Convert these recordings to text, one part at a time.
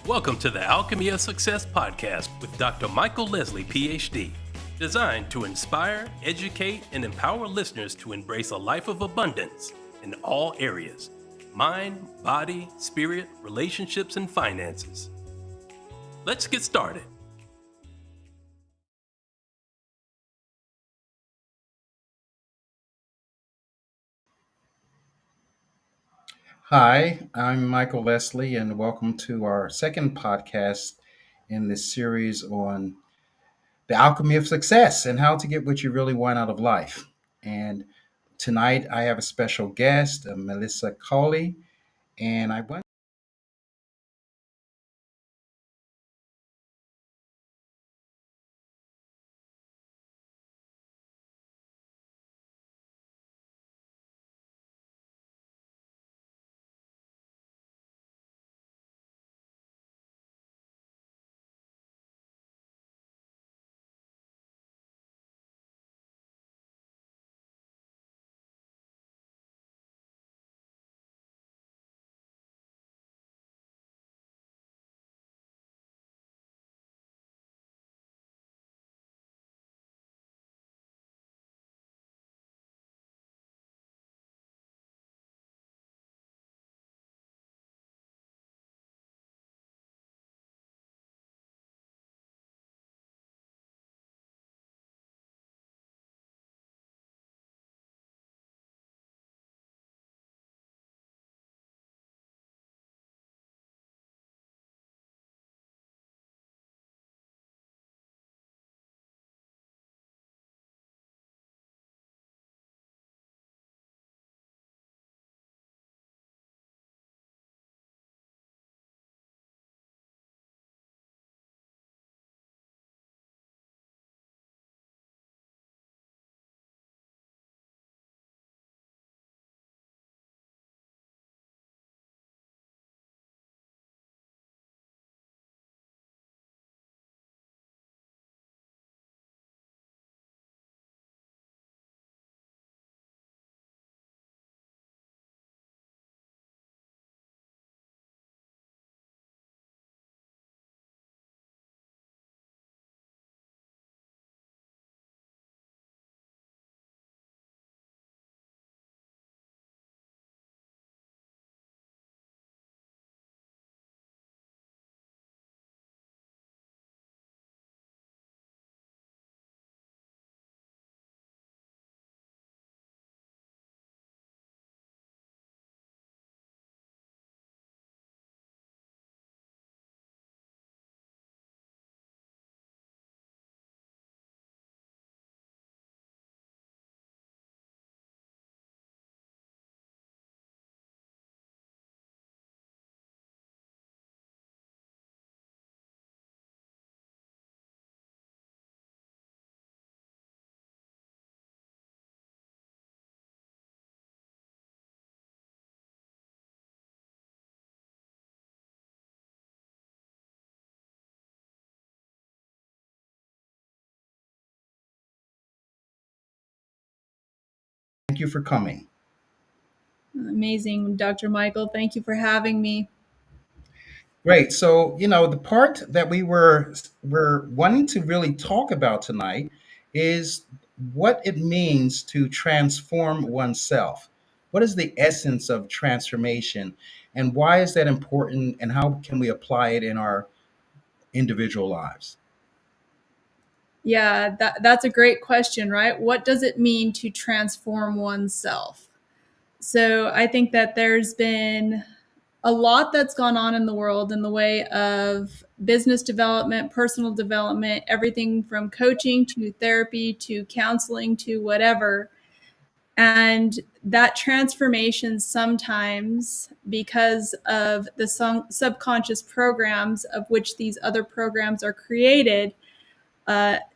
Welcome to the Alchemy of Success podcast with Dr. Michael Leslie, PhD, designed to inspire, educate, and empower listeners to embrace a life of abundance in all areas: mind, body, spirit, relationships, and finances. Let's get started. Hi, I'm Michael Leslie, and welcome to our second podcast in this series on the alchemy of success and how to get what you really want out of life. And tonight I have a special guest, Melissa Coley, and I want thank you for coming. Amazing, Dr. Michael. Thank you for having me. Great. So, the part that we're wanting to really talk about tonight is what it means to transform oneself. What is the essence of transformation, and why is that important, and how can we apply it in our individual lives? Yeah, that's a great question, right? What does it mean to transform oneself? So I think that there's been a lot that's gone on in the world in the way of business development, personal development, everything from coaching to therapy to counseling to whatever. And that transformation sometimes, because of the subconscious programs of which these other programs are created,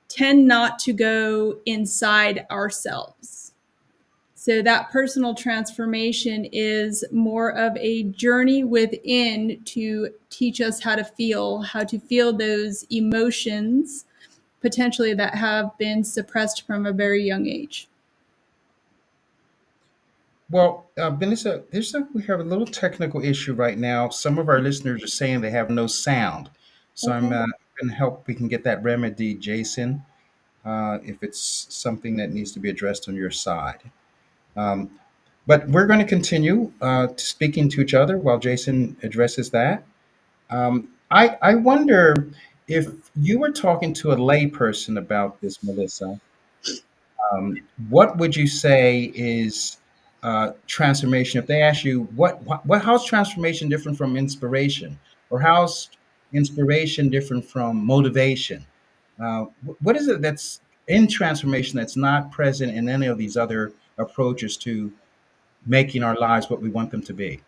tend not to go inside ourselves. So that personal transformation is more of a journey within to teach us how to feel those emotions potentially that have been suppressed from a very young age. Well, Vanessa, we have a little technical issue right now. Some of our listeners are saying they have no sound, so I'm Okay. going to help. We can get that remedy, Jason, if it's something that needs to be addressed on your side. Um, but we're going to continue speaking to each other while Jason addresses that. I wonder if you were talking to a layperson about this, Melissa. What would you say is transformation? If they ask you how's transformation different from inspiration, or how's inspiration different from motivation? What is it that's in transformation that's not present in any of these other approaches to making our lives what we want them to be?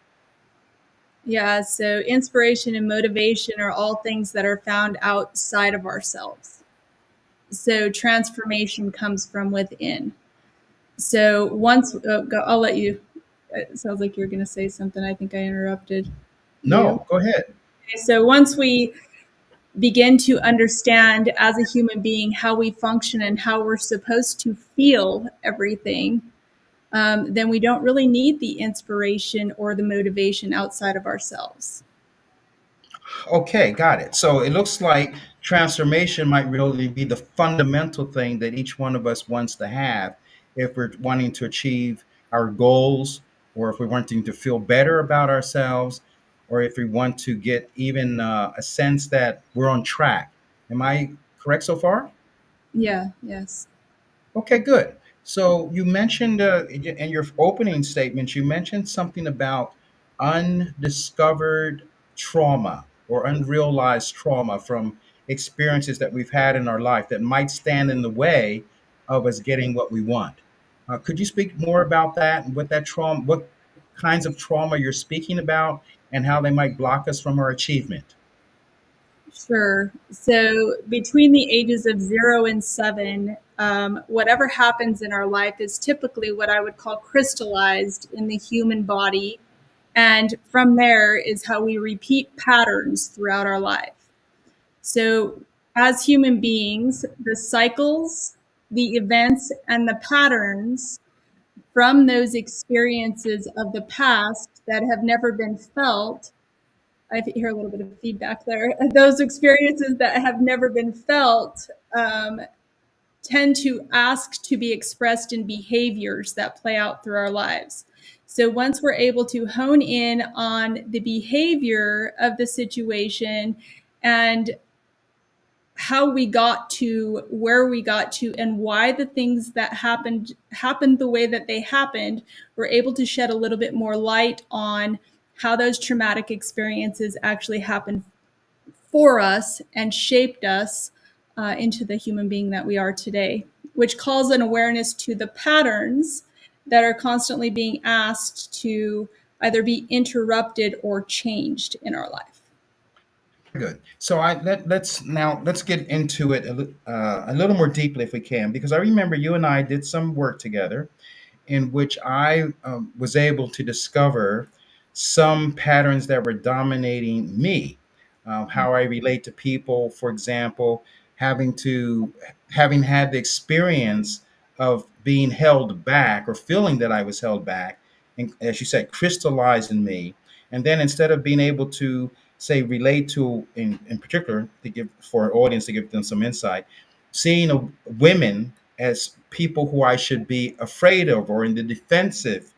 Yeah, so inspiration and motivation are all things that are found outside of ourselves. So transformation comes from within. So I'll let you. It sounds like you're going to say something. I think I interrupted you. No, go ahead. Okay, so once we begin to understand as a human being how we function and how we're supposed to feel everything, then we don't really need the inspiration or the motivation outside of ourselves. Okay, got it. So it looks like transformation might really be the fundamental thing that each one of us wants to have if we're wanting to achieve our goals, or if we're wanting to feel better about ourselves, or if we want to get even a sense that we're on track. Am I correct so far? Yeah, yes. Okay, good. So you mentioned in your opening statements, you mentioned something about undiscovered trauma or unrealized trauma from experiences that we've had in our life that might stand in the way of us getting what we want. Could you speak more about that and what that trauma, what kinds of trauma you're speaking about, and how they might block us from our achievement? Sure. So between the ages of 0 and 7, whatever happens in our life is typically what I would call crystallized in the human body. And from there is how we repeat patterns throughout our life. So, as human beings, the cycles, the events, and the patterns from those experiences of the past that have never been felt. I hear a little bit of feedback there. Those experiences that have never been felt tend to ask to be expressed in behaviors that play out through our lives. So once we're able to hone in on the behavior of the situation and how we got to where we got to and why the things that happened the way that they happened, we're able to shed a little bit more light on how those traumatic experiences actually happened for us and shaped us into the human being that we are today, which calls an awareness to the patterns that are constantly being asked to either be interrupted or changed in our life. Good. So let's get into it a little more deeply if we can, because I remember you and I did some work together in which I was able to discover some patterns that were dominating me, how I relate to people, for example, having had the experience of being held back or feeling that I was held back, and as you said, crystallized in me. And then instead of being able to say relate to in particular to give for an audience to give them some insight, seeing women as people who I should be afraid of or in the defensive,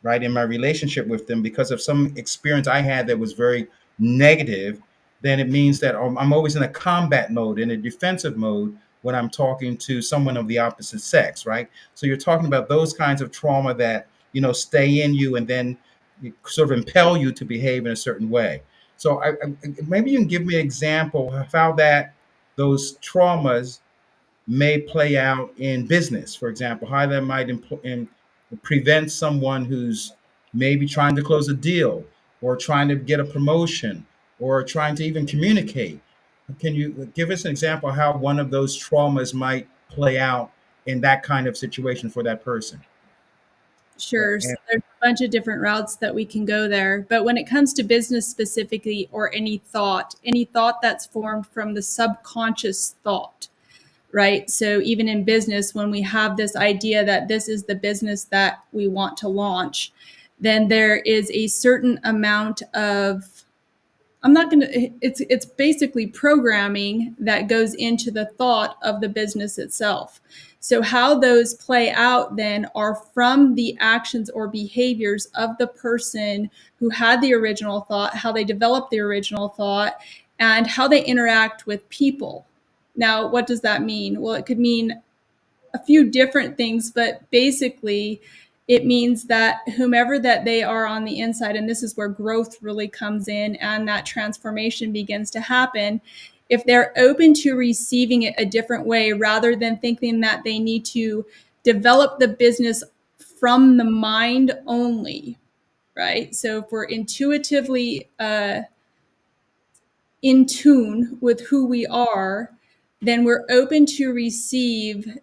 right, in my relationship with them because of some experience I had that was very negative, then it means that I'm always in a combat mode, in a defensive mode when I'm talking to someone of the opposite sex, right? So you're talking about those kinds of trauma that, stay in you and then sort of impel you to behave in a certain way. So maybe you can give me an example of how those traumas may play out in business, for example, how that might prevent someone who's maybe trying to close a deal or trying to get a promotion or trying to even communicate. Can you give us an example of how one of those traumas might play out in that kind of situation for that person? Sure. So And there's a bunch of different routes that we can go there. But when it comes to business specifically, or any thought that's formed from the subconscious thought, right? So even in business, when we have this idea that this is the business that we want to launch, then there is a certain amount of, it's basically programming that goes into the thought of the business itself. So how those play out then are from the actions or behaviors of the person who had the original thought, how they developed the original thought, and how they interact with people. Now, what does that mean? Well, it could mean a few different things, but basically it means that whomever that they are on the inside, and this is where growth really comes in and that transformation begins to happen, if they're open to receiving it a different way rather than thinking that they need to develop the business from the mind only, right? So if we're intuitively in tune with who we are, then we're open to receive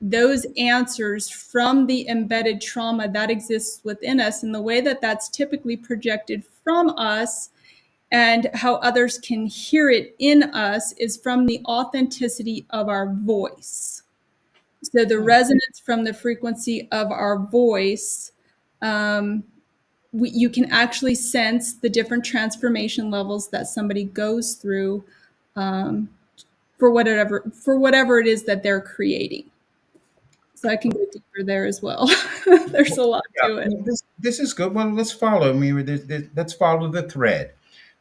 those answers from the embedded trauma that exists within us, and the way that that's typically projected from us and how others can hear it in us is from the authenticity of our voice. So the resonance from the frequency of our voice, you can actually sense the different transformation levels that somebody goes through for whatever it is that they're creating. So I can go deeper there as well. There's a lot Yeah, to it. this is good. Well, let's follow. I mean, let's follow the thread.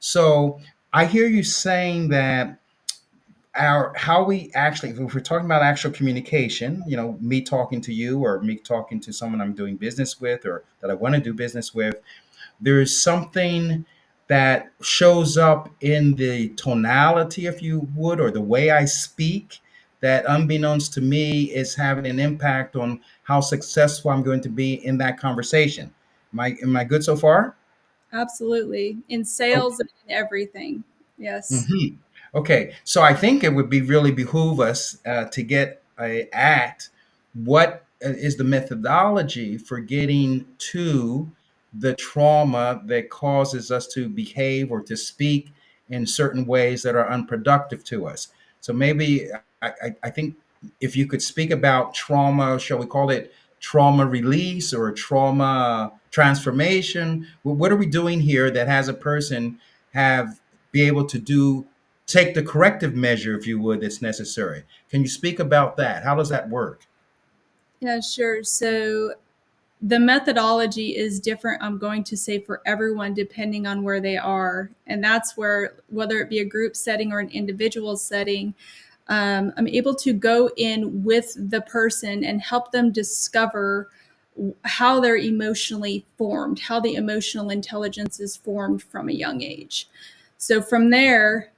So I hear you saying that our how we actually, if we're talking about actual communication, me talking to you or me talking to someone I'm doing business with or that I want to do business with, there's something that shows up in the tonality, if you would, or the way I speak that unbeknownst to me is having an impact on how successful I'm going to be in that conversation. Am I good so far? Absolutely. In sales and in everything. Yes. Mhm. Okay, so I think it would be really behoove us to get at what is the methodology for getting to the trauma that causes us to behave or to speak in certain ways that are unproductive to us. So maybe I think if you could speak about trauma, shall we call it trauma release or trauma transformation? What are we doing here that has a person have be able to take the corrective measure, if you would, that's necessary? Can you speak about that? How does that work? Yeah, sure. So the methodology is different, I'm going to say, for everyone, depending on where they are. And that's where, whether it be a group setting or an individual setting, I'm able to go in with the person and help them discover how they're emotionally formed, how the emotional intelligence is formed from a young age. So from there,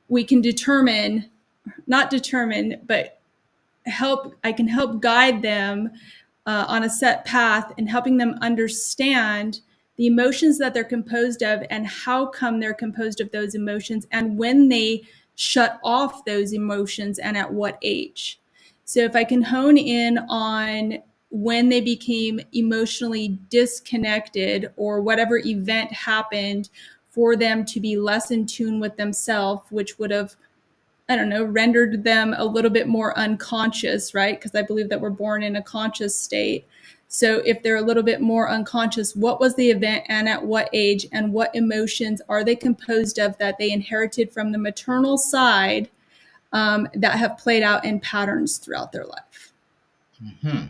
we can not determine, but I can help guide them on a set path and helping them understand the emotions that they're composed of and how come they're composed of those emotions and when they shut off those emotions and at what age. So if I can hone in on when they became emotionally disconnected or whatever event happened for them to be less in tune with themselves, which would have, I don't know, rendered them a little bit more unconscious, right? Because I believe that we're born in a conscious state. So if they're a little bit more unconscious, what was the event and at what age and what emotions are they composed of that they inherited from the maternal side that have played out in patterns throughout their life? Hmm.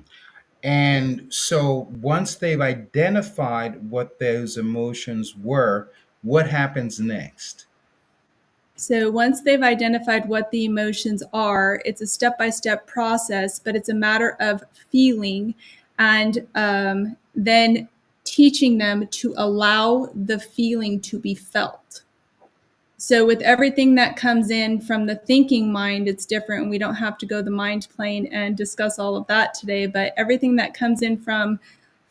And so once they've identified what those emotions were, what happens next? So once they've identified what the emotions are, it's a step-by-step process, but it's a matter of feeling and then teaching them to allow the feeling to be felt. So with everything that comes in from the thinking mind, it's different. We don't have to go the mind plane and discuss all of that today, but everything that comes in from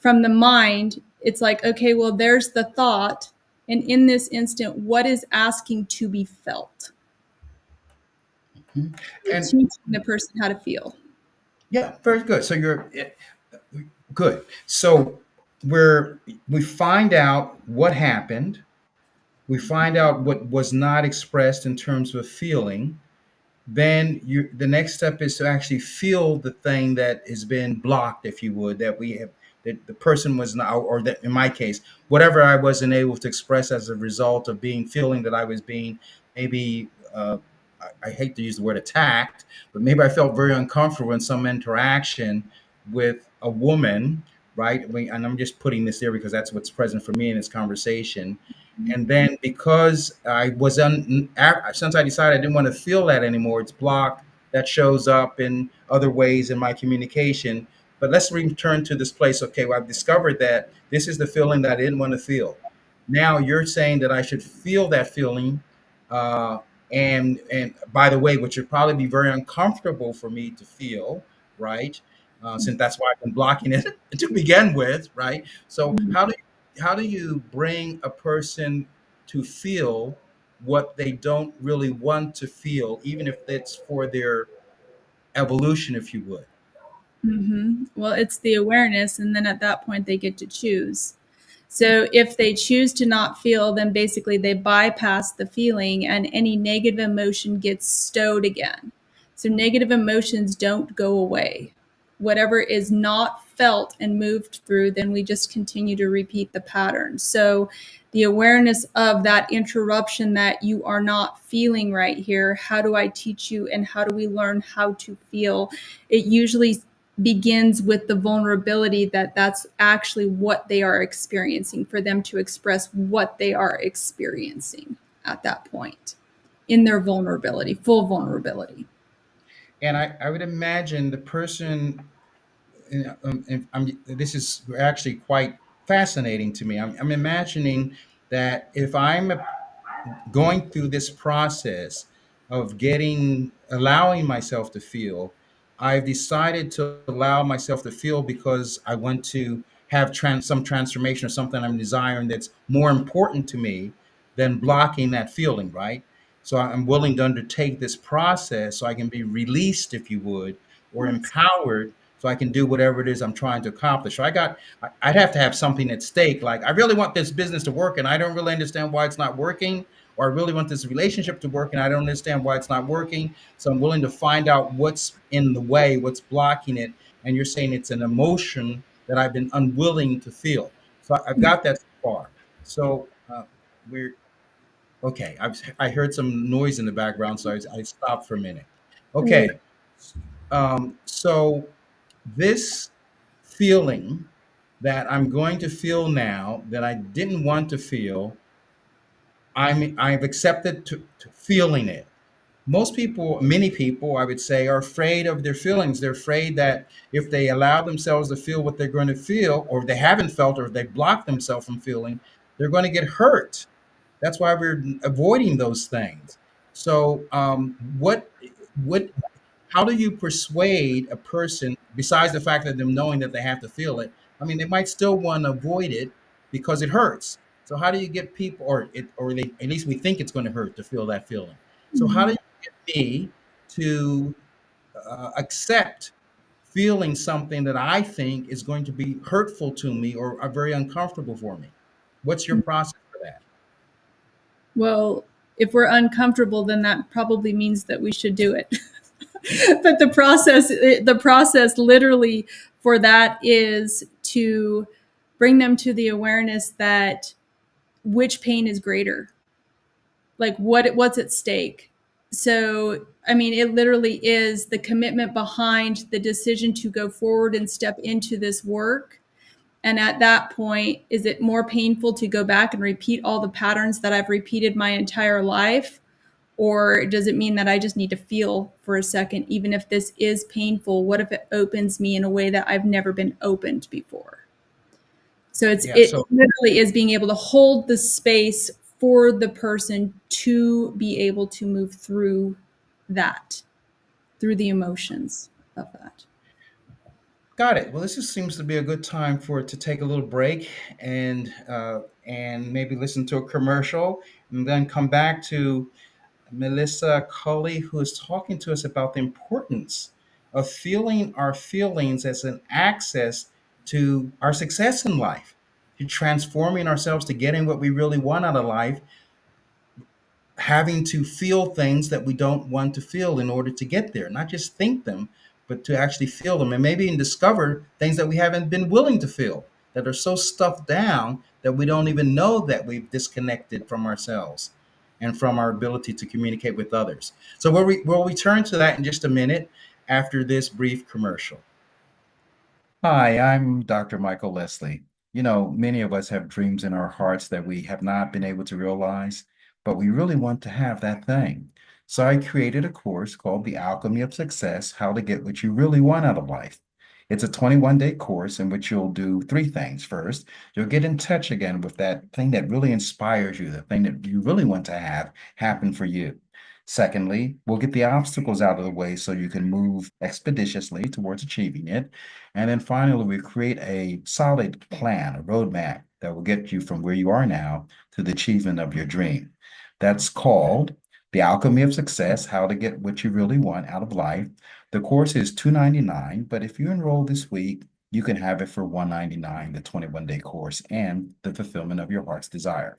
the mind, it's like, okay, well, there's the thought. And in this instant, what is asking to be felt? Mhm. We're And teaching the person how to feel. yeah, very good. So you're good. So we find out what happened. We find out what was not expressed in terms of feeling. then the next step is to actually feel the thing that has been blocked, if you would, that we have, that the person was not, or that in my case, whatever I wasn't able to express as a result of being feeling that I was being maybe I hate to use the word attacked, but maybe I felt very uncomfortable in some interaction with a woman, right? And I'm just putting this there because that's what's present for me in this conversation. And then because I was since I decided I didn't want to feel that anymore, it's blocked. That shows up in other ways in my communication. But let's return to this place. Okay, well, I've discovered that this is the feeling that I didn't want to feel. Now you're saying that I should feel that feeling, uh, and by the way, which would probably be very uncomfortable for me to feel, right? Since that's why I've been blocking it to begin with, right? So how do you bring a person to feel what they don't really want to feel, even if it's for their evolution, if you would? Well, it's the awareness, and then at that point, they get to choose. So if they choose to not feel, then basically they bypass the feeling and any negative emotion gets stowed again. So negative emotions don't go away. Whatever is not felt and moved through, then we just continue to repeat the pattern. So the awareness of that interruption that you are not feeling right here, how do I teach you and how do we learn how to feel? It usually begins with the vulnerability that that's actually what they are experiencing, for them to express what they are experiencing at that point in their vulnerability, full vulnerability. And I would imagine the person, this is actually quite fascinating to me. I'm imagining that if I'm going through this process of allowing myself to feel, I've decided to allow myself to feel because I want to have some transformation or something I'm desiring that's more important to me than blocking that feeling, right? So I'm willing to undertake this process so I can be released, if you would, or Yes. empowered so I can do whatever it is I'm trying to accomplish. So I'd have to have something at stake. Like, I really want this business to work and I don't really understand why it's not working, or I really want this relationship to work and I don't understand why it's not working. So I'm willing to find out what's in the way, what's blocking it. And you're saying it's an emotion that I've been unwilling to feel. So I've got that so far. So we're okay. I heard some noise in the background, so I stopped for a minute. Okay. So this feeling that I'm going to feel now that I didn't want to feel, I've accepted to feeling it. Most people, many people, I would say, are afraid of their feelings. They're afraid that if they allow themselves to feel what they're going to feel, or if they haven't felt, or if they block themselves from feeling, they're going to get hurt. That's why we're avoiding those things. So, what how do you persuade a person, besides the fact that them knowing that they have to feel it? I mean, they might still want to avoid it because it hurts. So how do you get people, or they, at least we think it's going to hurt to feel that feeling. So how do you get me to accept feeling something that I think is going to be hurtful to me or very uncomfortable for me? What's your process for that? Well, if we're uncomfortable, then that probably means that we should do it. But the process literally for that is to bring them to the awareness that which pain is greater, like what's at stake. So I mean, it literally is the commitment behind the decision to go forward and step into this work. And at that point, is it more painful to go back and repeat all the patterns that I've repeated my entire life? Or does it mean that I just need to feel for a second, even if this is painful? What if it opens me in a way that I've never been opened before? So Yeah. it So literally is being able to hold the space for the person to be able to move through that, through the emotions of that. got it. Well, this just seems to be a good time for it to take a little break and maybe listen to a commercial and then come back to Melissa Cully, who is talking to us about the importance of feeling our feelings as an access to our success in life, to transforming ourselves to getting what we really want out of life, having to feel things that we don't want to feel in order to get there, not just think them, but to actually feel them, and maybe even discover things that we haven't been willing to feel, that are so stuffed down that we don't even know that we've disconnected from ourselves and from our ability to communicate with others. So we'll return to that in just a minute after this brief commercial. Hi, I'm Dr. Michael Leslie. Many of us have dreams in our hearts that we have not been able to realize, but we really want to have that thing. So I created a course called The Alchemy of Success: How to Get What You Really Want Out of Life. It's a 21-day course in which you'll do three things. First, you'll get in touch again with that thing that really inspires you, the thing that you really want to have happen for you. Secondly, we'll get the obstacles out of the way so you can move expeditiously towards achieving it. And then finally, we create a solid plan, a roadmap that will get you from where you are now to the achievement of your dream. That's called The Alchemy of Success: How to Get What You Really Want Out of Life. The course is $299, but if you enroll this week, you can have it for $199, the 21-day course and the fulfillment of your heart's desire.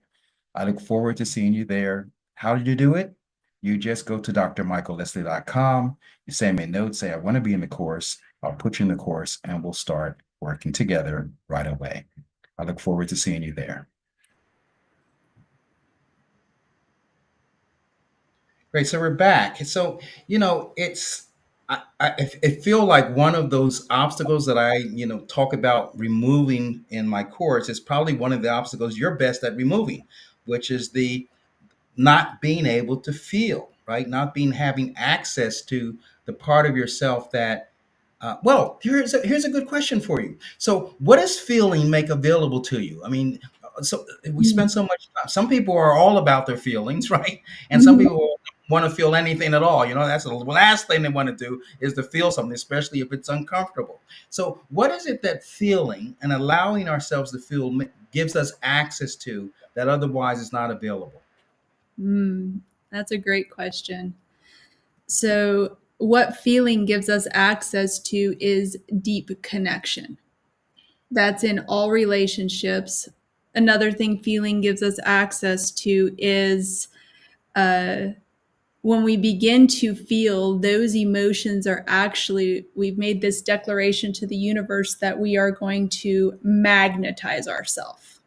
I look forward to seeing you there. How did you do it? You just go to drmichaelleslie.com, you send me a note, say, I want to be in the course. I'll put you in the course and we'll start working together right away. I look forward to seeing you there. Great. So we're back. So, I feel like one of those obstacles that I, talk about removing in my course is probably one of the obstacles you're best at removing, which is the not being able to feel, right? Not being having access to the part of yourself that well, here's a good question for you. So, what does feeling make available to you? I mean, so we spend so much time. Some people are all about their feelings, right? And some people don't want to feel anything at all. That's the last thing they want to do is to feel something, especially if it's uncomfortable. So, what is it that feeling and allowing ourselves to feel gives us access to that otherwise is not available? That's a great question. So, what feeling gives us access to is deep connection. That's in all relationships. Another thing feeling gives us access to is when we begin to feel, those emotions are actually, we've made this declaration to the universe that we are going to magnetize ourselves.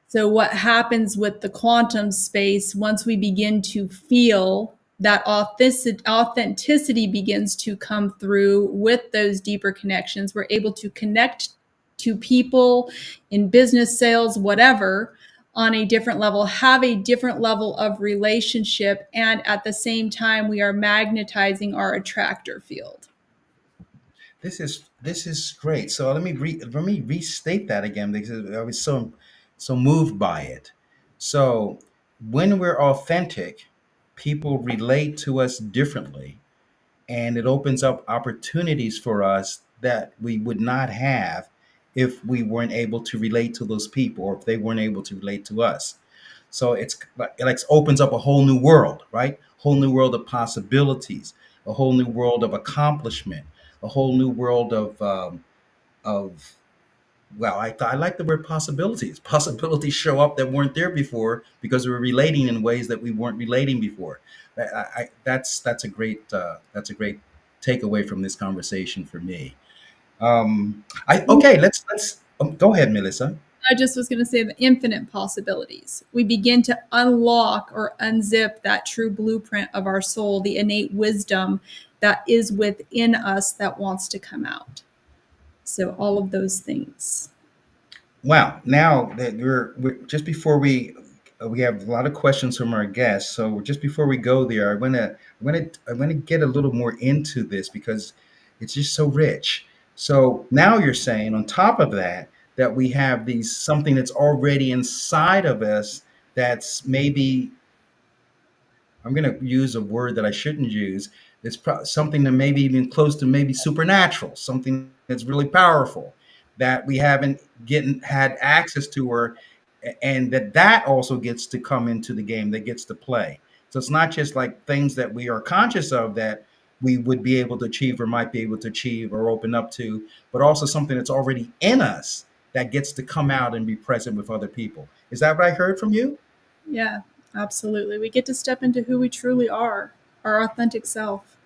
So, what happens with the quantum space, once we begin to feel that authenticity begins to come through with those deeper connections, we're able to connect to people in business, sales, whatever, on a different level, have a different level of relationship, and at the same time, we are magnetizing our attractor field. This is great. So let me restate that again because I was so moved by it. So when we're authentic, people relate to us differently, and it opens up opportunities for us that we would not have if we weren't able to relate to those people or if they weren't able to relate to us. So it opens up a whole new world, right? Whole new world of possibilities, a whole new world of accomplishment, a whole new world of well, I like the word possibilities. Possibilities show up that weren't there before because we're relating in ways that we weren't relating before. That's a great takeaway from this conversation for me. I okay. Let's go ahead, Melissa. I just was going to say the infinite possibilities. We begin to unlock or unzip that true blueprint of our soul, the innate wisdom that is within us that wants to come out. So, all of those things. Wow. Now that we're just before we have a lot of questions from our guests. So just before we go there, I want to get a little more into this because it's just so rich. So now you're saying on top of that that we have these something that's already inside of us that's maybe I'm going to use a word that I shouldn't use. It's something that maybe even close to maybe supernatural, something that's really powerful that we haven't getting had access to, or and that also gets to come into the game, that gets to play. So it's not just like things that we are conscious of that we would be able to achieve or might be able to achieve or open up to, but also something that's already in us that gets to come out and be present with other people. Is that what I heard from you? Yeah, Absolutely. We get to step into who we truly are, our authentic self.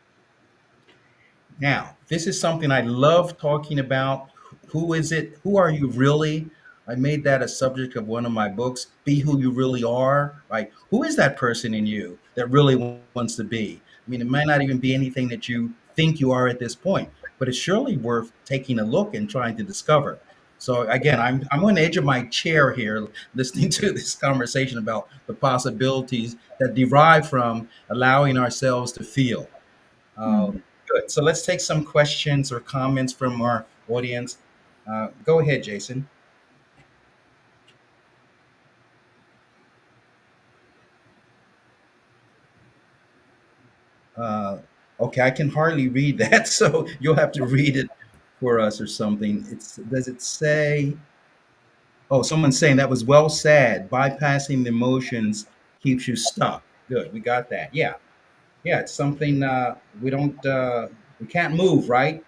Now, this is something I love talking about. Who is it? Who are you really? I made that a subject of one of my books. Be who you really are. Right? Who is that person in you that really wants to be? I mean, it might not even be anything that you think you are at this point, but it's surely worth taking a look and trying to discover. So again, I'm on the edge of my chair here, listening to this conversation about the possibilities that derive from allowing ourselves to feel. Mhm. Good. So let's take some questions or comments from our audience. Go ahead, Jason. Uh, okay, I can hardly read that, so you'll have to read it for us or something. Does it say? Oh, someone's saying that was well said. Bypassing the emotions keeps you stuck. Good, we got that. Yeah, yeah. It's something we can't move, right?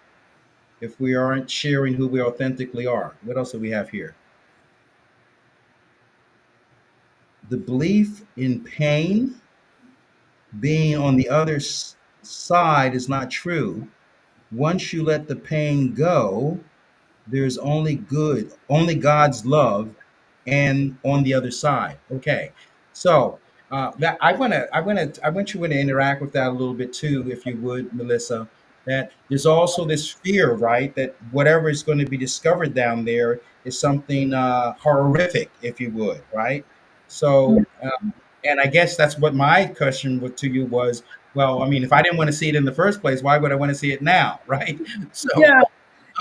If we aren't sharing who we authentically are. What else do we have here? The belief in pain being on the other side is not true. Once you let the pain go, there's only good, only God's love, and on the other side. Okay, so that I want you to interact with that a little bit too, if you would, Melissa. That there's also this fear, right? That whatever is going to be discovered down there is something horrific, if you would, right? So, and I guess that's what my question to you was. Well, I mean, if I didn't want to see it in the first place, why would I want to see it now, right? So, Yeah,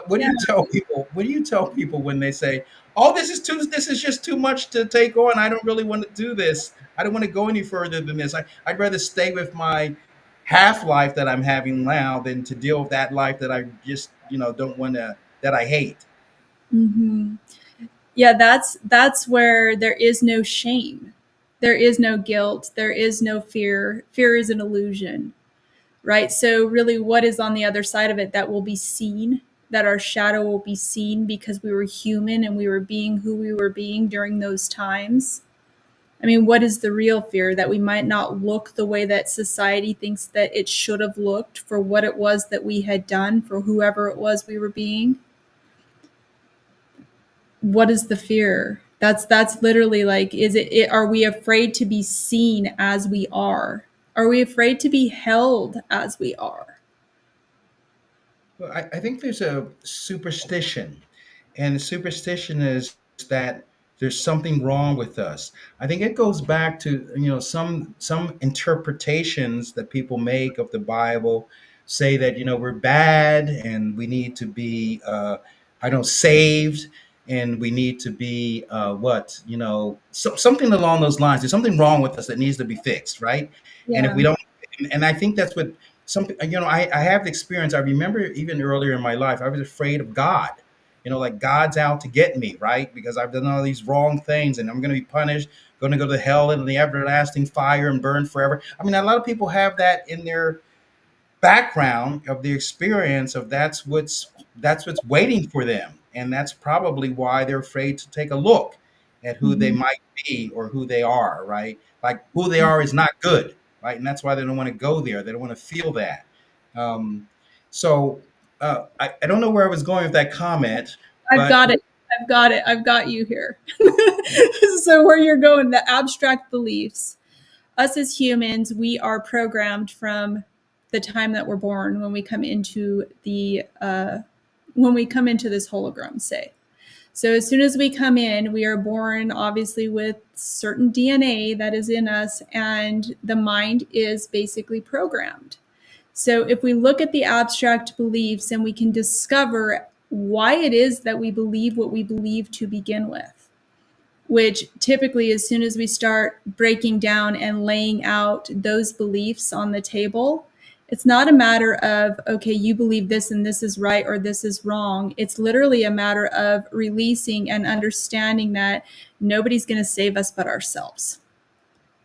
what do yeah. you tell people? What do you tell people when they say, "Oh, this is just too much to take on. I don't really want to do this. I don't want to go any further than this. I'd rather stay with my half life that I'm having now than to deal with that life that I just, don't want to that I hate." Hmm. Yeah, that's where there is no shame. There is no guilt. There is no fear. Fear is an illusion, right? So really what is on the other side of it that will be seen, that our shadow will be seen because we were human and we were being who we were being during those times. I mean, what is the real fear? That we might not look the way that society thinks that it should have looked for what it was that we had done for whoever it was we were being. What is the fear? That's literally like, are we afraid to be seen as we are? Are we afraid to be held as we are? Well, I think there's a superstition, and the superstition is that there's something wrong with us. I think it goes back to some interpretations that people make of the Bible, say that we're bad and we need to be I don't saved, and we need to be something along those lines. There's something wrong with us that needs to be fixed, right? And if Yeah. we don't, and I think that's what some I have the experience. I remember even earlier in my life I was afraid of God, like God's out to get me, right? Because I've done all these wrong things and I'm going to be punished, going to go to hell and the everlasting fire and burn forever. I mean, a lot of people have that in their background of the experience of that's what's waiting for them, and that's probably why they're afraid to take a look at who they Mhm. might be or who they are, right? Like who they are is not good, right? And that's why they don't want to go there. They don't want to feel that. um, so I don't know where I was going with that comment, I've but got it. I've got it. I've got you here. So, where you're going, the abstract beliefs. Us as humans, we are programmed from the time that we're born when we come into this hologram, say. So as soon as we come in, we are born obviously with certain DNA that is in us, and the mind is basically programmed. So if we look at the abstract beliefs and we can discover why it is that we believe what we believe to begin with, which typically, as soon as we start breaking down and laying out those beliefs on the table, it's not a matter of, okay, you believe this and this is right or this is wrong. It's literally a matter of releasing and understanding that nobody's going to save us but ourselves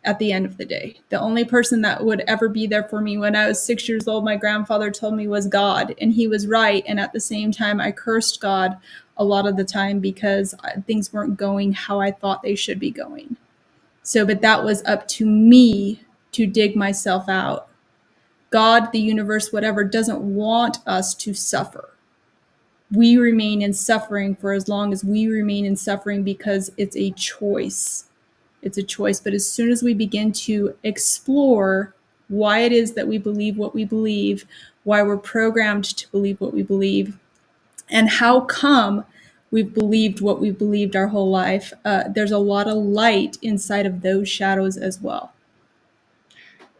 at the end of the day. The only person that would ever be there for me when I was 6 years old, my grandfather told me, was God. And he was right. And at the same time, I cursed God a lot of the time because things weren't going how I thought they should be going. So, but that was up to me to dig myself out. God, the universe, whatever, doesn't want us to suffer. We remain in suffering for as long as we remain in suffering because it's a choice. It's a choice. But as soon as we begin to explore why it is that we believe what we believe, why we're programmed to believe what we believe, and how come we've believed what we've believed our whole life, there's a lot of light inside of those shadows as well.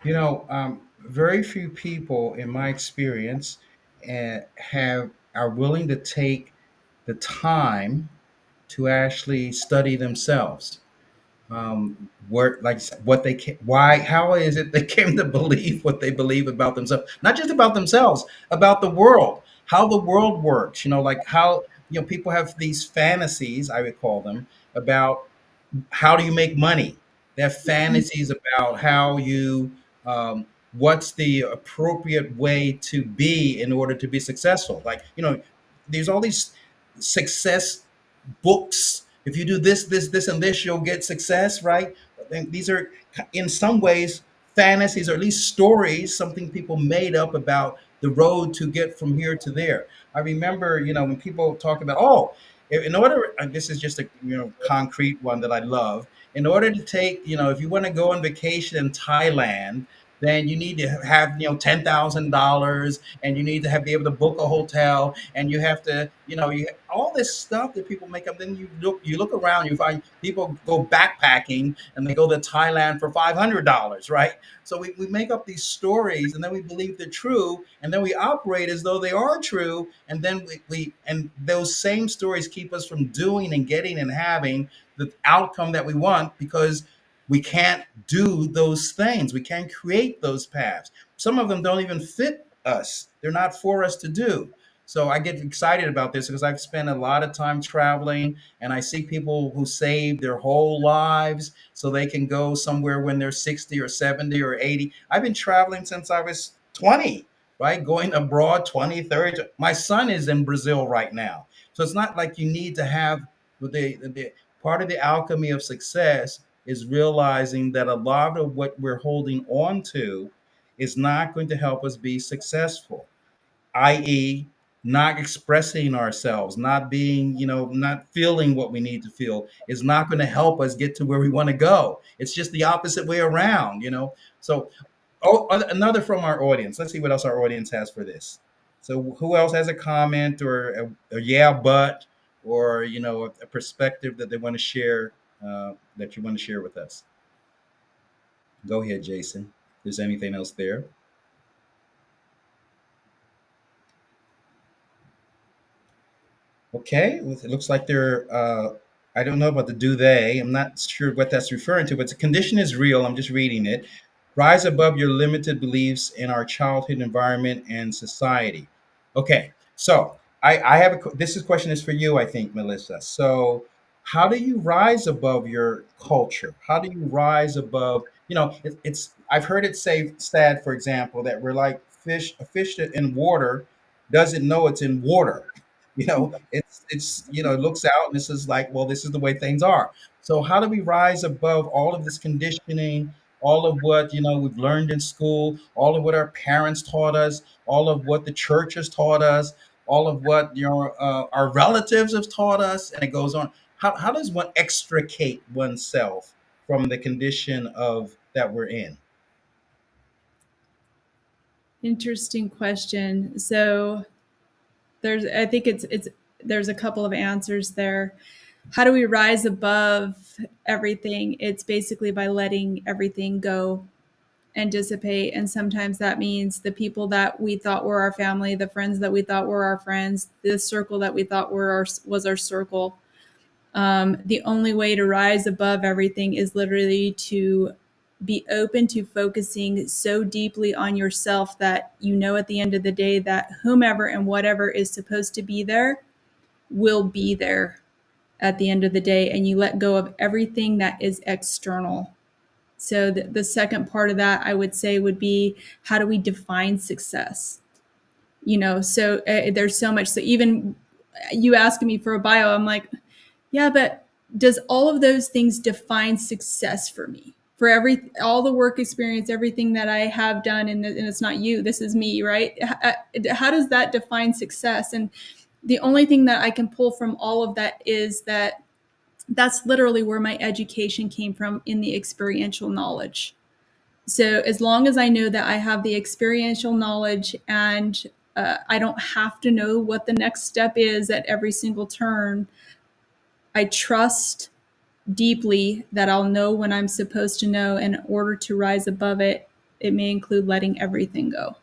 Very few people, in my experience, have are willing to take the time to actually study themselves. Where, like, what they can, why, how is it they came to believe what they believe about themselves? Not just about themselves, about the world, how the world works. Like how people have these fantasies, I would call them, about how do you make money. They have fantasies about how you what's the appropriate way to be in order to be successful. Like, there's all these success books. If you do this, and this, you'll get success, right? And these are, in some ways, fantasies, or at least stories, something people made up about the road to get from here to there. I remember, when people talk about, oh, in order, this is just a concrete one that I love. In order to take, if you want to go on vacation in Thailand, then you need to have $10,000, and you need to be able to book a hotel, and you have to all this stuff that people make up. Then you look around, you find people go backpacking and they go to Thailand for $500, right? So we make up these stories, and then we believe they're true, and then we operate as though they are true, and then and those same stories keep us from doing and getting and having the outcome that we want, because we can't do those things. We can't create those paths. Some of them don't even fit us. They're not for us to do. So I get excited about this because I've spent a lot of time traveling, and I see people who save their whole lives so they can go somewhere when they're 60 or 70 or 80. I've been traveling since I was 20, right? Going abroad 20, 30. My son is in Brazil right now. So it's not like you need to have the part of the alchemy of success is realizing that a lot of what we're holding on to is not going to help us be successful, i.e., not expressing ourselves, not being, not feeling what we need to feel, is not going to help us get to where we want to go. It's just the opposite way around. So, another from our audience. Let's see what else our audience has for this. So, who else has a comment, or a yeah, but, or, a perspective that they want to share, that you want to share with us? Go ahead, Jason. If there's anything else there. Okay, well, it looks like they're. I don't know about the do they. I'm not sure what that's referring to, but the condition is real. I'm just reading it. Rise above your limited beliefs in our childhood environment and society. Okay, so I have this is question is for you, I think, Melissa. So, how do you rise above your culture? How do you rise above? It's. I've heard it say said, for example, that we're like fish. A fish that in water doesn't know it's in water. It looks out and this is like, well, this is the way things are. So how do we rise above all of this conditioning, all of what we've learned in school, all of what our parents taught us, all of what the church has taught us, all of what our relatives have taught us, and it goes on. How does one extricate oneself from the condition of that we're in? Interesting question. So I think there's a couple of answers there. How do we rise above everything? It's basically by letting everything go and dissipate. And sometimes that means the people that we thought were our family, the friends that we thought were our friends, the circle that we thought was our circle. The only way to rise above everything is literally to be open to focusing so deeply on yourself that at the end of the day that whomever and whatever is supposed to be there will be there at the end of the day, and you let go of everything that is external. So the second part of that, I would say, would be, how do we define success? So there's so much. So even you asking me for a bio, I'm like, yeah, but does all of those things define success for me? For all the work experience, everything that I have done, and it's not you, this is me, right? How does that define success? And the only thing that I can pull from all of that is that that's literally where my education came from, in the experiential knowledge. So as long as I know that I have the experiential knowledge, and I don't have to know what the next step is at every single turn, I trust deeply that I'll know when I'm supposed to know. And in order to rise above it, it may include letting everything go.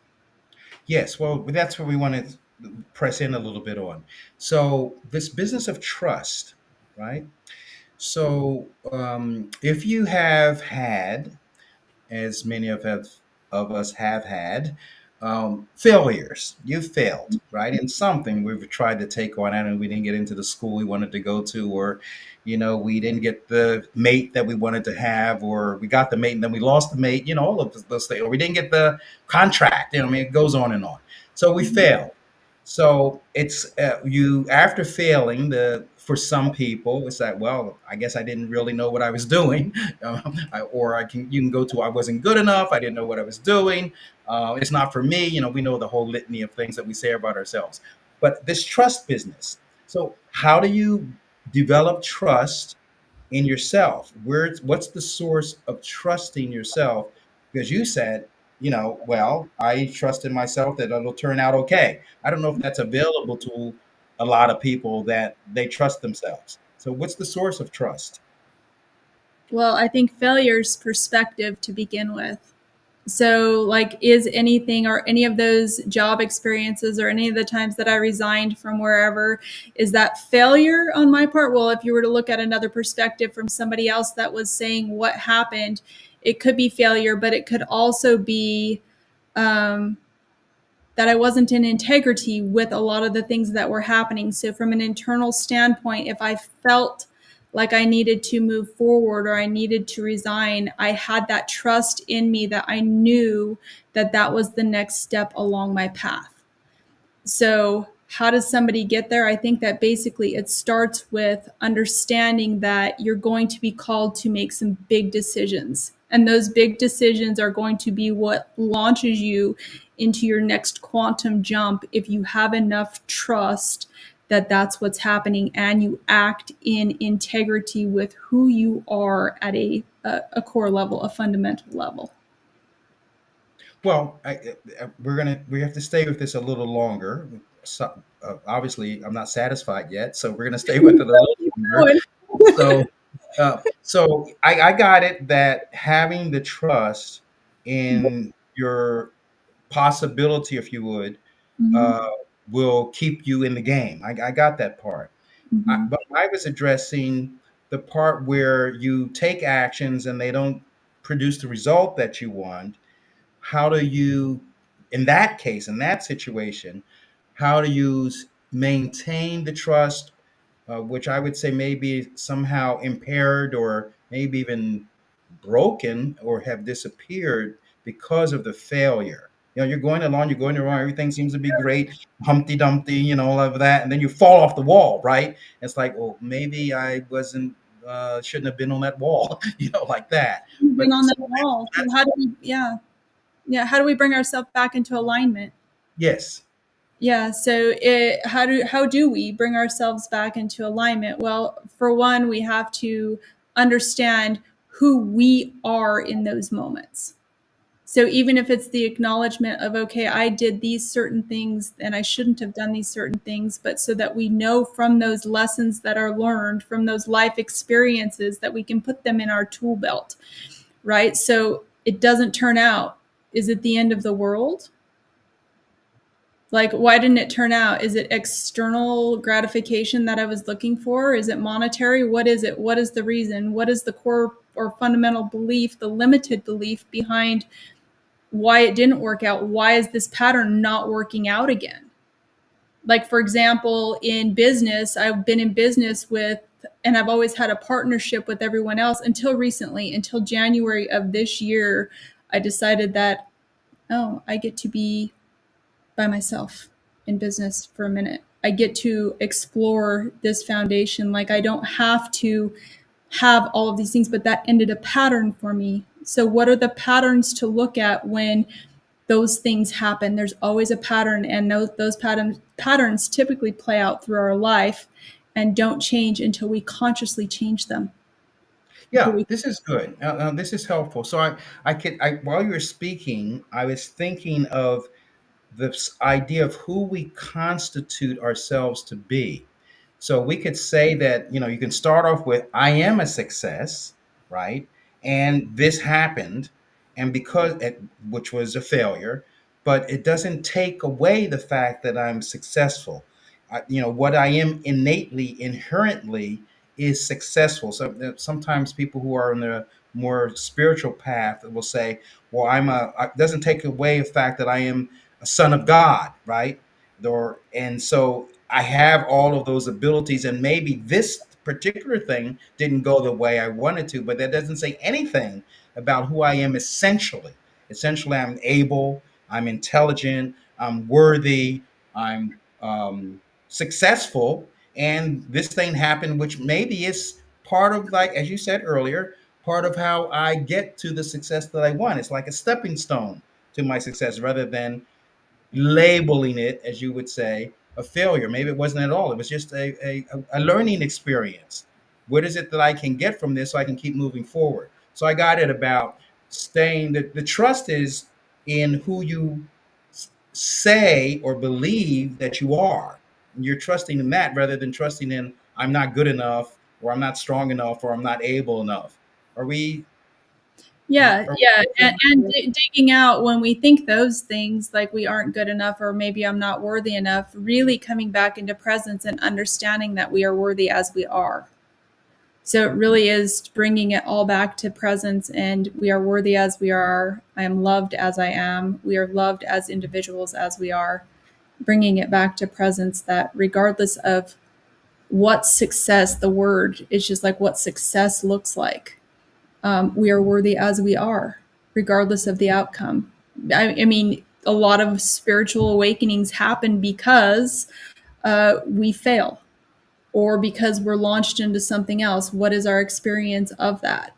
Yes, well, that's what we want to press in a little bit on. So, this business of trust, right? So, if you have had, as many of us have had, failures, you failed, right? In something we've tried to take on, and we didn't get into the school we wanted to go to, or, we didn't get the mate that we wanted to have, or we got the mate and then we lost the mate, all of those things, or we didn't get the contract, I mean, it goes on and on. So we failed. So it's you after failing for some people it's like, well, I guess I didn't really know what I was doing, or you can go to, I wasn't good enough, I didn't know what I was doing, it's not for me. We know the whole litany of things that we say about ourselves. But this trust business. So how do you develop trust in yourself? What's the source of trusting yourself? Because you said, well, I trust in myself that it'll turn out okay. I don't know if that's available to a lot of people, that they trust themselves. So what's the source of trust? Well, I think failure's perspective to begin with. So, like, is anything or any of those job experiences or any of the times that I resigned from wherever, is that failure on my part? Well, if you were to look at another perspective from somebody else that was saying what happened, it could be failure, but it could also be that I wasn't in integrity with a lot of the things that were happening. So, from an internal standpoint, if I felt like I needed to move forward or I needed to resign, I had that trust in me that I knew that that was the next step along my path. So, how does somebody get there? I think that basically it starts with understanding that you're going to be called to make some big decisions. And those big decisions are going to be what launches you into your next quantum jump if you have enough trust that that's what's happening and you act in integrity with who you are at a core level, a fundamental level. Well, we have to stay with this a little longer. So, obviously, I'm not satisfied yet, so we're gonna stay with it a little longer. So I got it, that having the trust in your possibility, if you would, Mhm. uh, will keep you in the game. I got that part. Mhm. But I was addressing the part where you take actions and they don't produce the result that you want. How do you, in that case, in that situation, how do you maintain the trust, which I would say maybe somehow impaired or maybe even broken or have disappeared because of the failure? You're going along, you're going along, everything seems to be great, Humpty Dumpty, all of that, and then you fall off the wall, right? It's like, well, maybe I wasn't, shouldn't have been on that wall, like that. Been But on so that wall. So that's, how do we, yeah, how do we bring ourselves back into alignment? yes. Yeah, so how do we bring ourselves back into alignment? Well, for one, we have to understand who we are in those moments. So even if it's the acknowledgement of, okay, I did these certain things and I shouldn't have done these certain things, but so that we know from those lessons that are learned from those life experiences that we can put them in our tool belt, right? So it doesn't turn out. Is it the end of the world? Like, why didn't it turn out? Is it external gratification that I was looking for? Is it monetary? What is it? What is the reason? What is the core or fundamental belief, the limited belief behind why it didn't work out? Why is this pattern not working out again? Like, for example, in business, I've been in business with, and I've always had a partnership with everyone else until recently, until January of this year. I decided that, oh, I get to be by myself in business for a minute. I get to explore this foundation. Like I don't have to have all of these things, but that ended a pattern for me. So what are the patterns to look at when those things happen? There's always a pattern, and those patterns typically play out through our life and don't change until we consciously change them. Yeah, this is good. This is helpful. So while you were speaking, I was thinking of this idea of who we constitute ourselves to be. So we could say that, you can start off with, I am a success, right? And this happened, and which was a failure, but it doesn't take away the fact that I'm successful. What I am innately, inherently is successful. So sometimes people who are on the more spiritual path will say, well, it doesn't take away the fact that I am a son of God, right? And so I have all of those abilities, and maybe this particular thing didn't go the way I wanted to, but that doesn't say anything about who I am essentially. Essentially, I'm able, I'm intelligent, I'm worthy, I'm successful, and this thing happened, which maybe is part of, like as you said earlier, part of how I get to the success that I want. It's like a stepping stone to my success rather than labeling it, as you would say, a failure. Maybe it wasn't at all. It was just a learning experience. What is it that I can get from this so I can keep moving forward? So I got it about staying, the trust is in who you say or believe that you are. You're trusting in that rather than trusting in, I'm not good enough, or I'm not strong enough, or I'm not able enough. Are we? Yeah, Are yeah, and we digging out when we think those things like we aren't good enough or maybe I'm not worthy enough, really coming back into presence and understanding that we are worthy as we are. So it really is bringing it all back to presence, and we are worthy as we are. I am loved as I am. We are loved as individuals as we are. Bringing it back to presence, that regardless of what success, the word is just like what success looks like. We are worthy as we are, regardless of the outcome. I mean, a lot of spiritual awakenings happen because we fail or because we're launched into something else. What is our experience of that?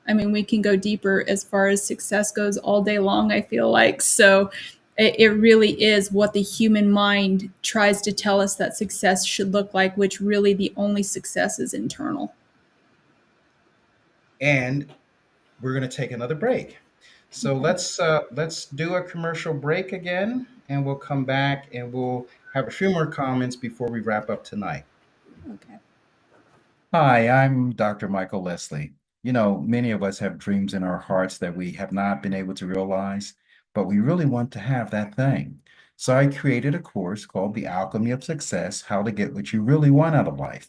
I mean, we can go deeper as far as success goes all day long, I feel like. So it really is what the human mind tries to tell us that success should look like, which really the only success is internal. And we're going to take another break. So let's do a commercial break again, and we'll come back and we'll have a few more comments before we wrap up tonight. Okay. Hi, I'm Dr. Michael Leslie. Many of us have dreams in our hearts that we have not been able to realize, but we really want to have that thing. So I created a course called The Alchemy of Success: How to Get What You Really Want Out of Life.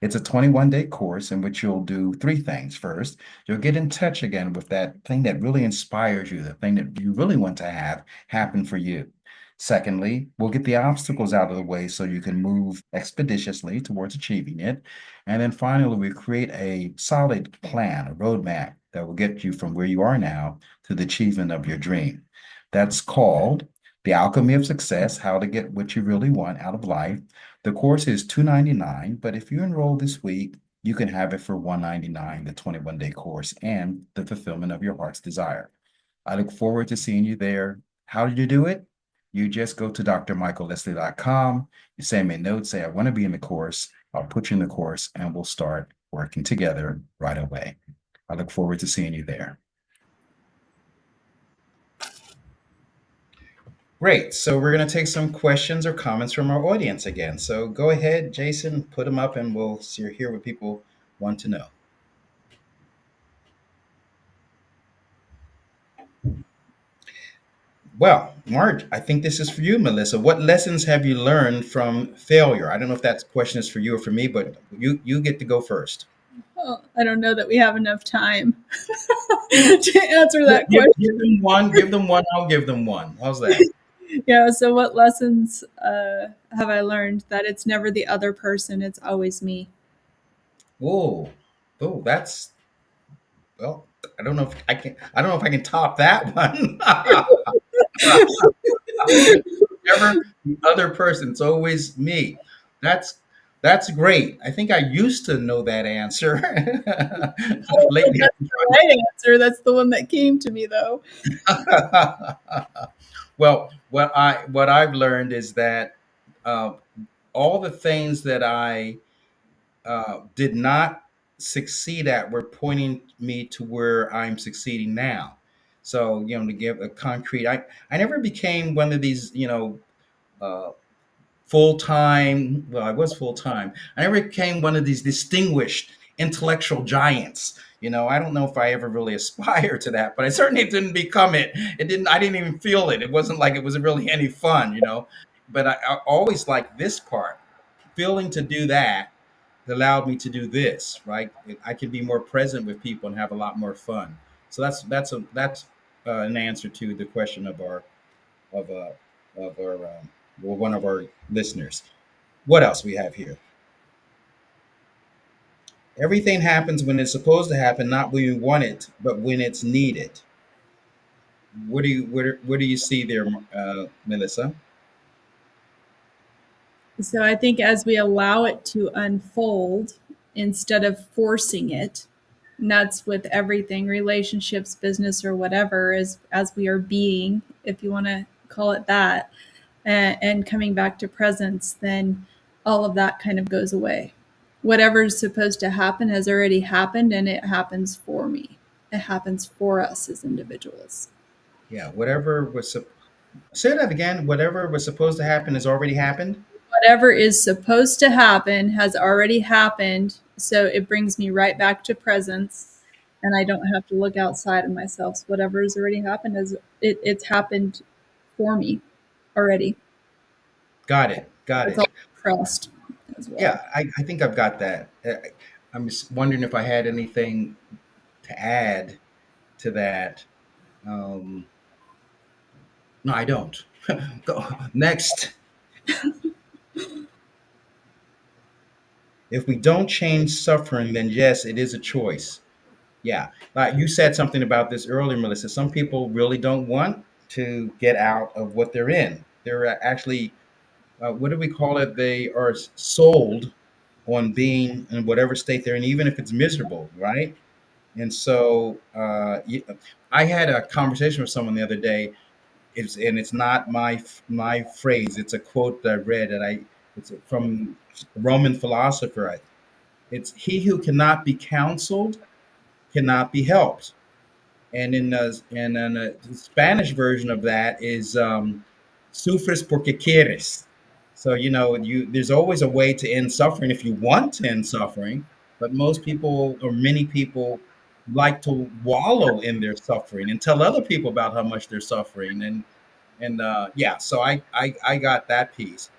It's a 21-day course in which you'll do three things. First, you'll get in touch again with that thing that really inspires you, the thing that you really want to have happen for you. Secondly, we'll get the obstacles out of the way so you can move expeditiously towards achieving it. And then finally, we create a solid plan, a roadmap that will get you from where you are now to the achievement of your dream. That's called The Alchemy of Success: How to Get What You Really Want Out of Life. The course is $299, but if you enroll this week, you can have it for $199, the 21-day course and the fulfillment of your heart's desire. I look forward to seeing you there. How did you do it? You just go to drmichaelleslie.com. You send me a note, say, I want to be in the course. I'll put you in the course and we'll start working together right away. I look forward to seeing you there. Great. So we're going to take some questions or comments from our audience again. So go ahead, Jason, put them up and we'll hear what people want to know. Well, Marge, I think this is for you, Melissa. What lessons have you learned from failure? I don't know if that question is for you or for me, but you get to go first. Well, I don't know that we have enough time to answer that question. Give them one. Give them one. I'll give them one. How's that? Yeah. So, what lessons have I learned? That it's never the other person; it's always me. Whoa. Oh, that's well. I don't know if I can. I don't know if I can top that one. Never the other person. It's always me. That's that's great. I think I used to know that answer. I don't think Lately, that's the right answer. That's the one that came to me, though. well, what I've learned is that uh, all the things that I did not succeed at were pointing me to where I'm succeeding now. So, to give a concrete, I never became one of these, uh, full time. Well, I was full time. I never became one of these distinguished intellectual giants. I don't know if I ever really aspired to that, but I certainly didn't become it. It didn't. I didn't even feel it. It wasn't like it was really any fun. But I always liked this part, feeling to do that allowed me to do this. Right, I can be more present with people and have a lot more fun. So that's an answer to the question of uh, well, one of our listeners. What else we have here? Everything happens when it's supposed to happen, not when you want it, but when it's needed. What do you see there, Melissa? So I think as we allow it to unfold instead of forcing it, and that's with everything, relationships, business, or whatever, as we are being, if you want to call it that, and coming back to presence, then all of that kind of goes away. Whatever is supposed to happen has already happened, and it happens for me. It happens for us as individuals. Yeah, say that again. Whatever was supposed to happen has already happened. Whatever is supposed to happen has already happened. So it brings me right back to presence, and I don't have to look outside of myself. So whatever has already happened it's happened for me already. Got it. Got It's it. all trust as well. Yeah, I think I've got that. I'm just wondering if I had anything to add to that. Um, no, I don't. Go next. If we don't change suffering, then yes, it is a choice. Yeah, like you said something about this earlier, Melissa. Some people really don't want to get out of what they're in. They're actually, what do we call it? They are sold on being in whatever state they're in, even if it's miserable, right? And so, I had a conversation with someone the other day. It's not my phrase. It's a quote that I read, and it's from a Roman philosopher. It's he who cannot be counseled cannot be helped. And in the Spanish version of that is sufres porque quieres. So there's always a way to end suffering if you want to end suffering, but most people or many people like to wallow in their suffering and tell other people about how much they're suffering. And yeah, so I got that piece.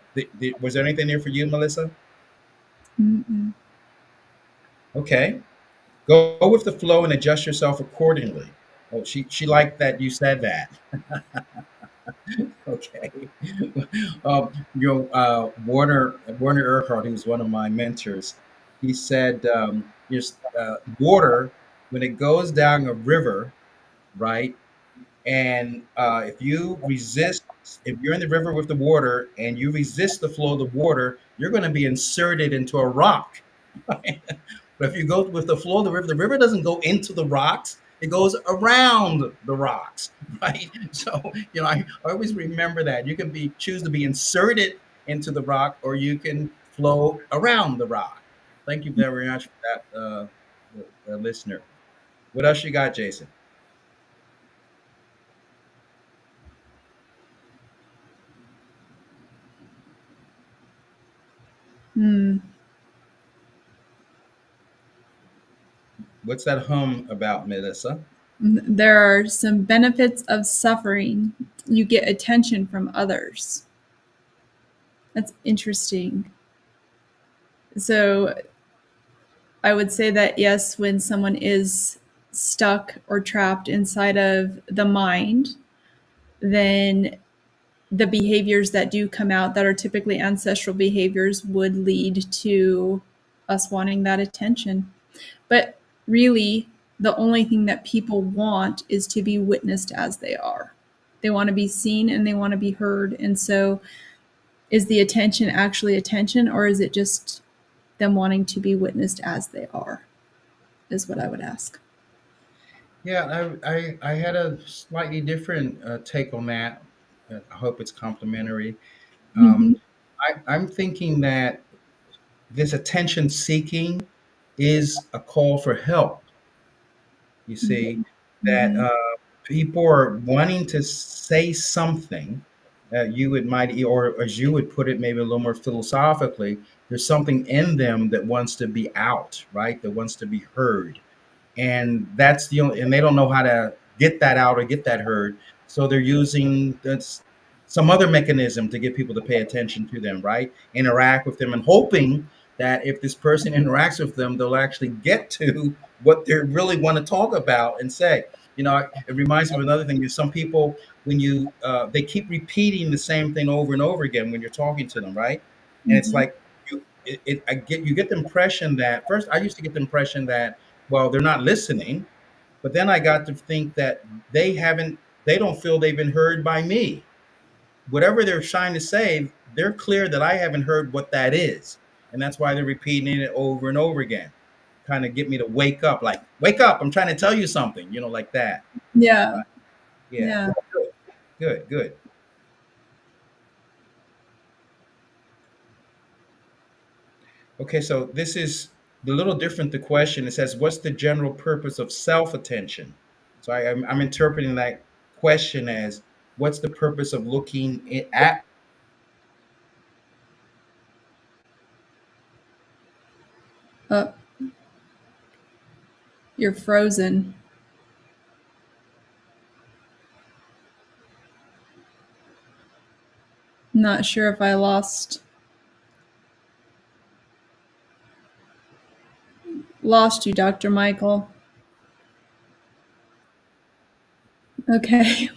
Was there anything there for you, Melissa? Mm-mm. Okay. Go with the flow and adjust yourself accordingly. Oh, she liked that you said that. Okay. Warner Urquhart, who's one of my mentors, he said, water, when it goes down a river, right? And if you're in the river with the water and you resist the flow of the water, you're going to be inserted into a rock. Right? But if you go with the flow of the river doesn't go into the rocks, it goes around the rocks, right? So, I always remember that. You can choose to be inserted into the rock or you can flow around the rock. Thank you very much for that, listener. What else you got, Jason? Mm. What's that hum about, Melissa? There are some benefits of suffering. You get attention from others. That's interesting. So I would say that yes, when someone is stuck or trapped inside of the mind, then the behaviors that do come out that are typically ancestral behaviors would lead to us wanting that attention. But really, the only thing that people want is to be witnessed as they are. They want to be seen and they want to be heard. And so is the attention actually attention, or is it just them wanting to be witnessed as they are? Is what I would ask. Yeah, I had a slightly different take on that. I hope it's complimentary. Um, Mm-hmm. I'm thinking that this attention seeking is a call for help. You see, that Mm-hmm. people are wanting to say something that you would might, or as you would put it, maybe a little more philosophically, there's something in them that wants to be out, right? That wants to be heard, and that's the only, and they don't know how to get that out or get that heard, so they're using that's some other mechanism to get people to pay attention to them, right? Interact with them and hoping that if this person interacts with them, they'll actually get to what they really want to talk about and say. It reminds me of another thing. Is some people, when you they keep repeating the same thing over and over again when you're talking to them, right? And it's Mm-hmm. like you get the impression that first I used to get the impression that, well, they're not listening. But then I got to think that they don't feel they've been heard by me. Whatever they're trying to say, they're clear that I haven't heard what that is. And that's why they're repeating it over and over again. Kind of get me to wake up, like, wake up, I'm trying to tell you something, like that. Yeah. Yeah. Yeah. Good, good, good. Okay, so this is a little different. The question, it says, what's the general purpose of self attention? So I'm interpreting that question as, what's the purpose of looking at. Oh, you're frozen. Not sure if I lost you, Dr. Michael. Okay.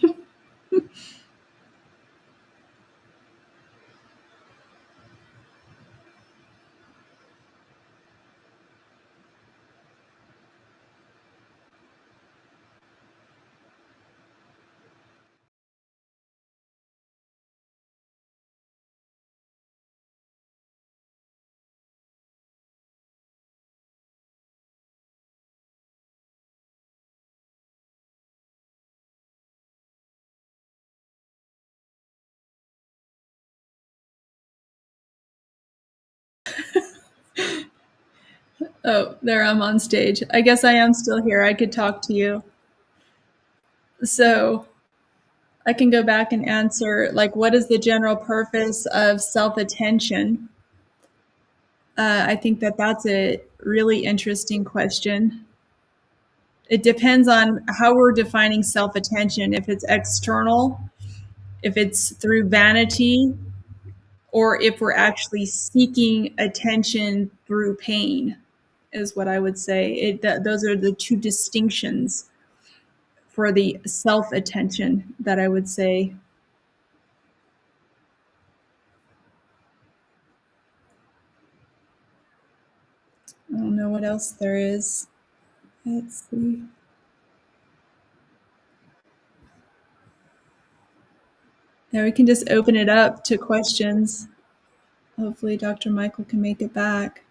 Oh, there I'm on stage. I guess I am still here. I could talk to you. So I can go back and answer, like, what is the general purpose of self attention? I think that that's a really interesting question. It depends on how we're defining self attention, if it's external, if it's through vanity, or if we're actually seeking attention through pain, is what I would say. Those are the two distinctions for the self attention that I would say. I don't know what else there is. Let's see. Yeah, we can just open it up to questions. Hopefully, Dr. Michael can make it back.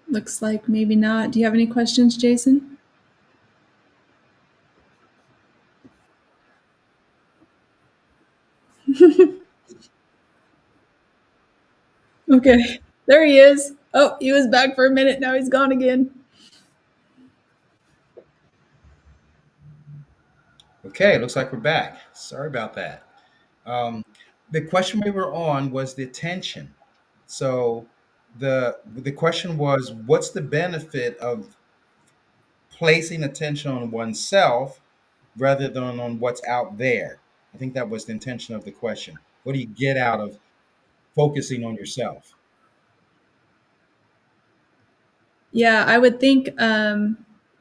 Looks like maybe not. Do you have any questions, Jason? Okay, there he is. Oh, he was back for a minute. Now he's gone again. Okay, looks like we're back. Sorry about that. Um, the question we were on was the attention. So the question was, what's the benefit of placing attention on oneself rather than on what's out there? I think that was the intention of the question. What do you get out of focusing on yourself? Yeah, I would think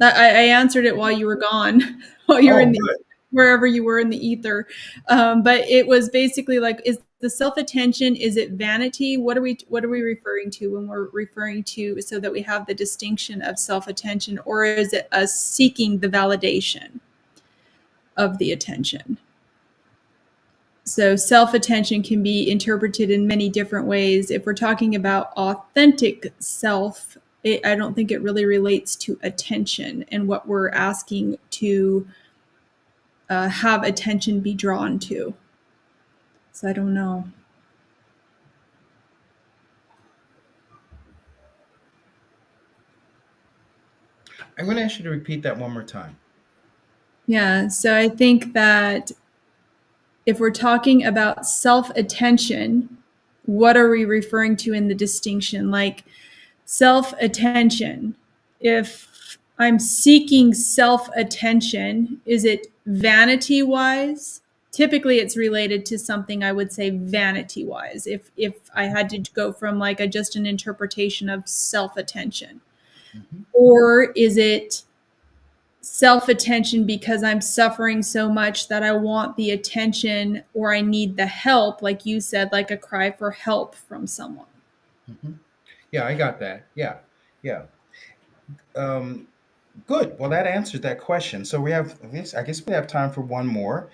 That I answered it while you were gone, while you were Oh, in the good. wherever you were in the ether. But it was basically like, is the self-attention, is it vanity? What are we referring to when we're referring to, so that we have the distinction of self-attention, or is it us seeking the validation of the attention? So self-attention can be interpreted in many different ways. If we're talking about authentic self, I don't think it really relates to attention and what we're asking to have attention be drawn to. So I don't know. I'm going to ask you to repeat that one more time. Yeah, so I think that if we're talking about self-attention, what are we referring to in the distinction? Like self-attention, if I'm seeking self-attention, is it vanity wise? Typically it's related to something, I would say, vanity wise, if I had to go from like just an interpretation of self-attention. Mhm. Or is it self-attention because I'm suffering so much that I want the attention, or I need the help, like you said, like a cry for help from someone? Mhm. Yeah, I got that. Yeah, yeah. Um, Good. Well, that answers that question. So we have this. I guess we have time for one more.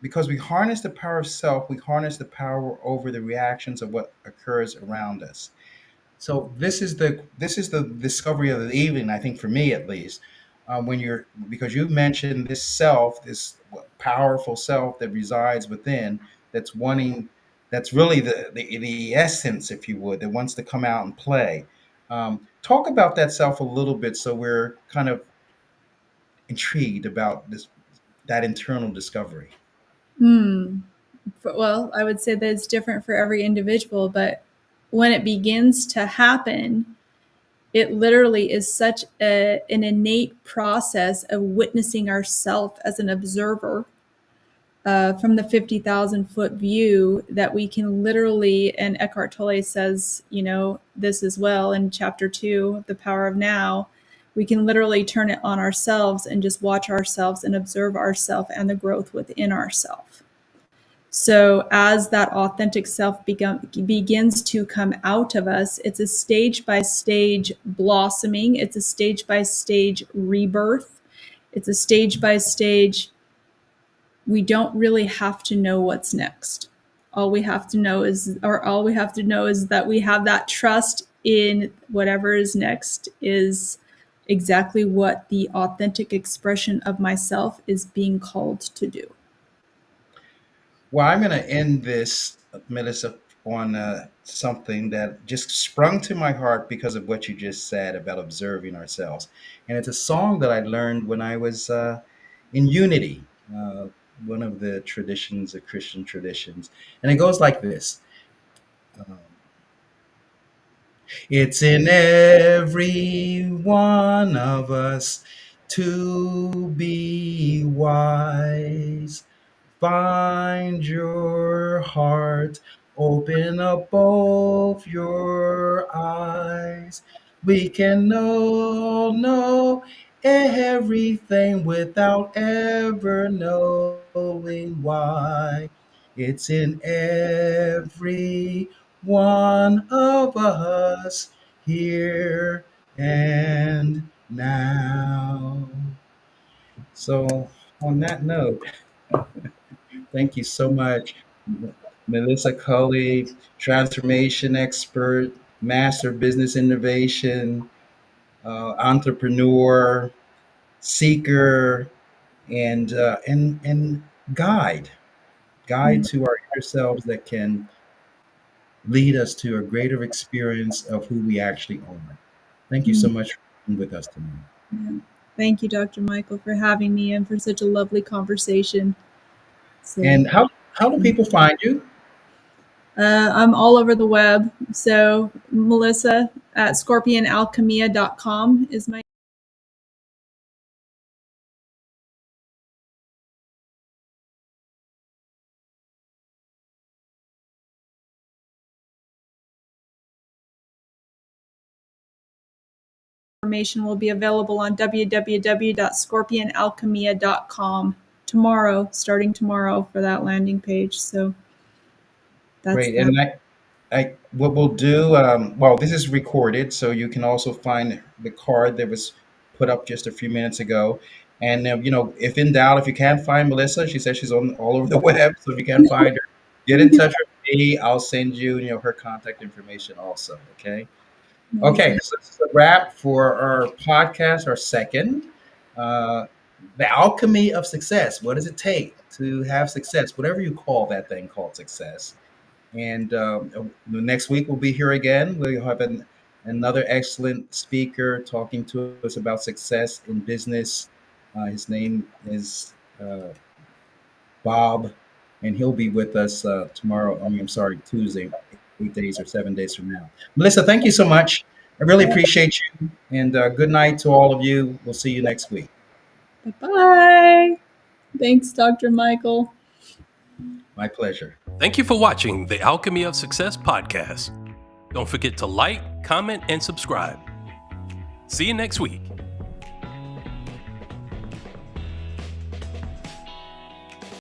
Because we harness the power of self, we harness the power over the reactions of what occurs around us. So this is the discovery of the evening, I think, for me at least. When you're because you mentioned this self, this powerful self that resides within, that's wanting, that's really the essence, if you would, that wants to come out and play. Talk about that self a little bit, so we're kind of intrigued about this, that internal discovery. Hmm. Well, I would say that it's different for every individual, but when it begins to happen, it literally is such an innate process of witnessing ourself as an observer from the 50,000 foot view, that we can literally, and Eckhart Tolle says, this as well in chapter 2 of The Power of Now, we can literally turn it on ourselves and just watch ourselves and observe ourselves and the growth within ourselves. So as that authentic self begins to come out of us, it's a stage by stage blossoming. It's a stage by stage rebirth. It's a stage by stage. We don't really have to know what's next. All we have to know is, that we have that trust in whatever is next is exactly what the authentic expression of myself is being called to do. Well, I'm going to end this, Melissa, on something that just sprung to my heart because of what you just said about observing ourselves. And it's a song that I learned when I was in Unity, uh, one of the traditions, the Christian traditions. And it goes like this. Um, it's in every one of us to be wise. Find your heart, open up both your eyes. We can know everything without ever knowing why. It's in every one of us here and now. So, on that note, thank you so much, Melissa Cully, transformation expert, master business innovation, entrepreneur, seeker, and guide, guide to our inner selves that can lead us to a greater experience of who we actually are. Thank you so much for being with us tonight. Yeah. Thank you, Dr. Michael, for having me and for such a lovely conversation. So, And how do people find you? I'm all over the web. So, Melissa at scorpionalchemia.com is my information will be available on www.scorpionalchemia.com starting tomorrow for that landing page. So that's Great. that. And what we'll do, well, this is recorded, so you can also find the card that was put up just a few minutes ago. And, if in doubt, if you can't find Melissa, she says she's on all over the web. So if you can't find her, get in touch with me. I'll send you, her contact information also. Okay. Okay. Amazing. So this is a wrap for our podcast, our second. Uh, the alchemy of success. What does it take to have success? Whatever you call that thing called success. And the next week we'll be here again. We'll have another excellent speaker talking to us about success in business. His name is Bob, and he'll be with us tomorrow. I'm sorry, Tuesday, 8 days or 7 days from now. Melissa, thank you so much. I really appreciate you. And good night to all of you. We'll see you next week. Bye-bye. Thanks, Dr. Michael. My pleasure. Thank you for watching the Alchemy of Success podcast. Don't forget to like, comment, and subscribe. See you next week.